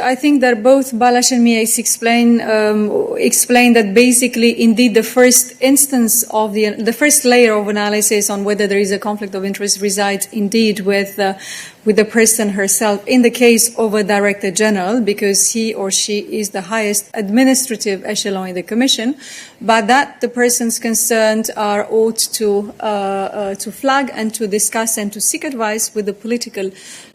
I think that both Balázs and Miais explain that basically, indeed, the first instance of the first layer of analysis on whether there is a conflict of interest resides indeed with the person herself in the case of a Director General, because he or she is the highest administrative echelon in the Commission, but that the persons concerned are ought to flag and to discuss and to seek advice with the political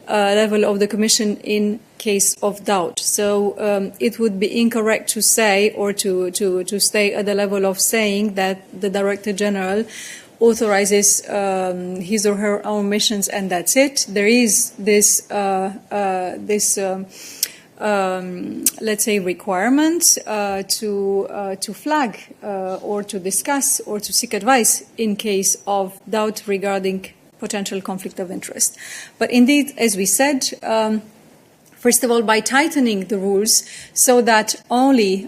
level of the Commission in case of doubt. So it would be incorrect to say or to stay at the level of saying that the Director General authorizes his or her own missions and that's it. There is this let's say requirement to flag or to discuss or to seek advice in case of doubt regarding potential conflict of interest. But indeed, as we said, first of all, by tightening the rules so that only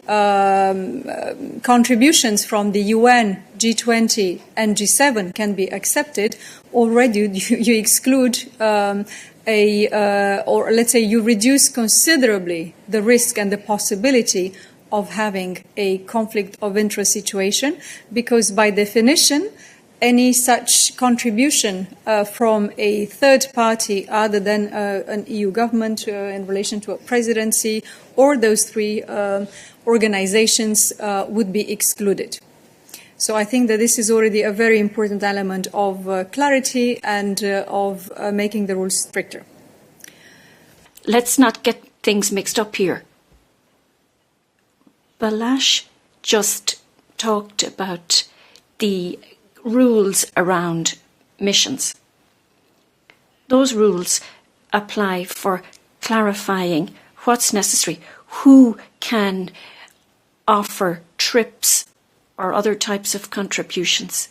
contributions from the UN, G20 and G7 can be accepted, already you exclude or let's say you reduce considerably the risk and the possibility of having a conflict of interest situation, because by definition, any such contribution from a third party other than an EU government in relation to a presidency or those three organizations would be excluded. So I think that this is already a very important element of clarity and of making the rules stricter. Let's not get things mixed up here. Balázs just talked about the rules around missions. Those rules apply for clarifying what's necessary, who can offer trips or other types of contributions.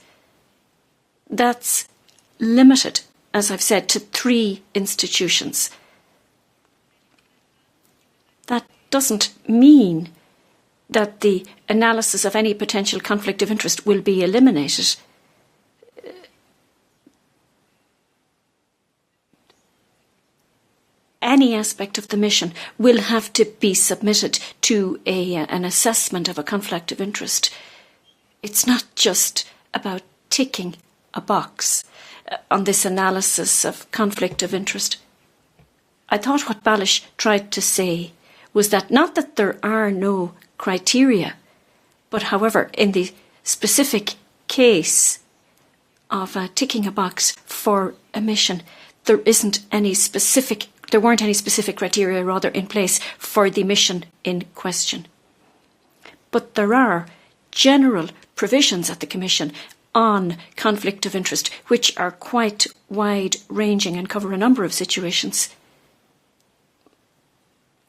That's limited, as I've said, to 3 institutions. That doesn't mean that the analysis of any potential conflict of interest will be eliminated. Any aspect of the mission will have to be submitted to an assessment of a conflict of interest. It's not just about ticking a box on this analysis of conflict of interest. I thought what Balázs tried to say was that not that there are no criteria, but however, in the specific case of ticking a box for a mission, there weren't any specific criteria in place for the mission in question. But there are general provisions at the Commission on conflict of interest, which are quite wide-ranging and cover a number of situations.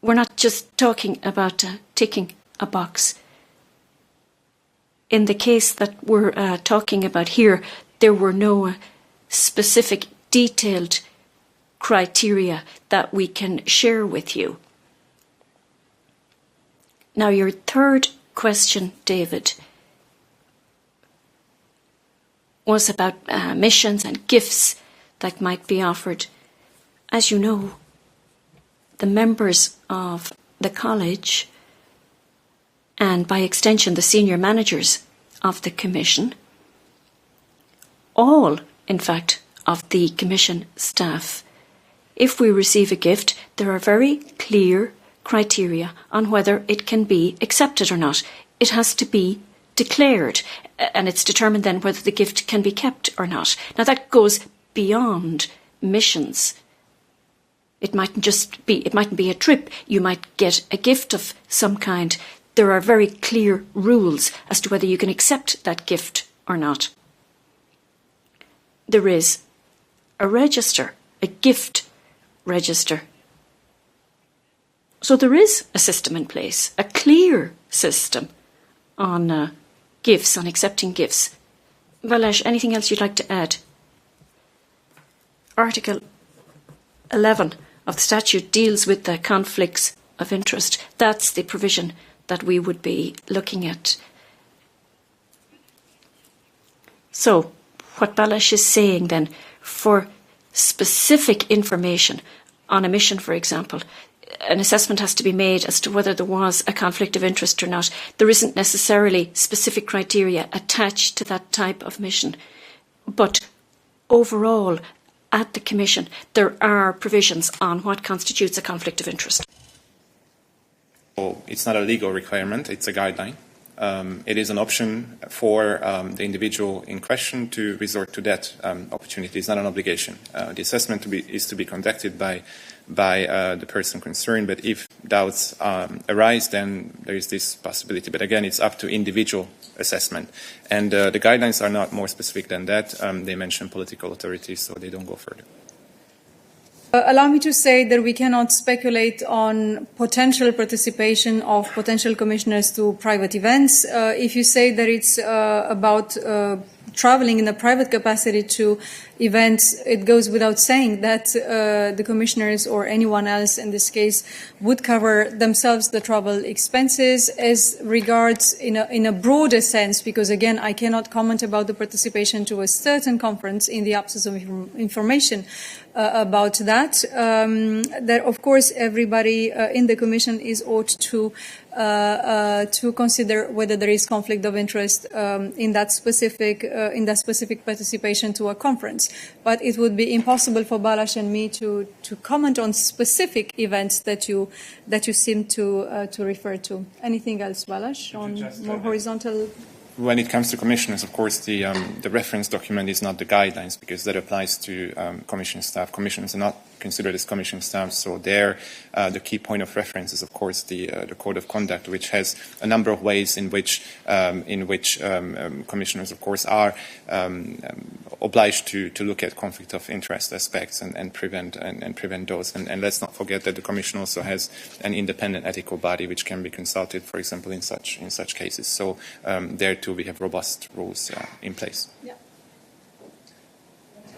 We're not just talking about ticking a box. In the case that we're talking about here, there were no specific detailed criteria that we can share with you. Now, your third question, David, was about missions and gifts that might be offered. As you know, the members of the college and by extension the senior managers of the Commission, all in fact of the Commission staff, if we receive a gift, there are very clear criteria on whether it can be accepted or not. It has to be declared, and it's determined then whether the gift can be kept or not. Now that goes beyond missions. It mightn't be a trip. You might get a gift of some kind. There are very clear rules as to whether you can accept that gift or not. There is a register, a gift register. So there is a system in place, a clear system on gifts, on accepting gifts. Balázs, anything else you'd like to add? Article 11 of the statute deals with the conflicts of interest. That's the provision that we would be looking at. So, what Balázs is saying then, for specific information on a mission, for example, an assessment has to be made as to whether there was a conflict of interest or not. There isn't necessarily specific criteria attached to that type of mission. But overall, at the Commission, there are provisions on what constitutes a conflict of interest. So it's not a legal requirement, it's a guideline. It is an option for the individual in question to resort to that opportunity. It's not an obligation. The assessment is to be conducted by the person concerned, but if doubts arise, then there is this possibility. But again, it's up to individual assessment. And the guidelines are not more specific than that. They mention political authorities, so they don't go further. Allow me to say that we cannot speculate on potential participation of potential commissioners to private events. If you say that it's about traveling in a private capacity to events, it goes without saying that the commissioners or anyone else in this case would cover themselves the travel expenses. As regards in a broader sense, because again I cannot comment about the participation to a certain conference in the absence of information about that. That of course everybody in the Commission is ought to consider whether there is conflict of interest in that specific participation to a conference. But it would be impossible for Balázs and me to comment on specific events that you seem to refer to. Anything else, Balázs, on more horizontal? When it comes to commissioners, of course, the reference document is not the guidelines, because that applies to commission staff. Commissioners are not considered as commission staff, so there the key point of reference is, of course, the code of conduct, which has a number of ways in which commissioners, of course, are obliged to look at conflict of interest aspects and prevent those. And let's not forget that the Commission also has an independent ethical body which can be consulted, for example, in such cases. So there too we have robust rules in place. Yeah.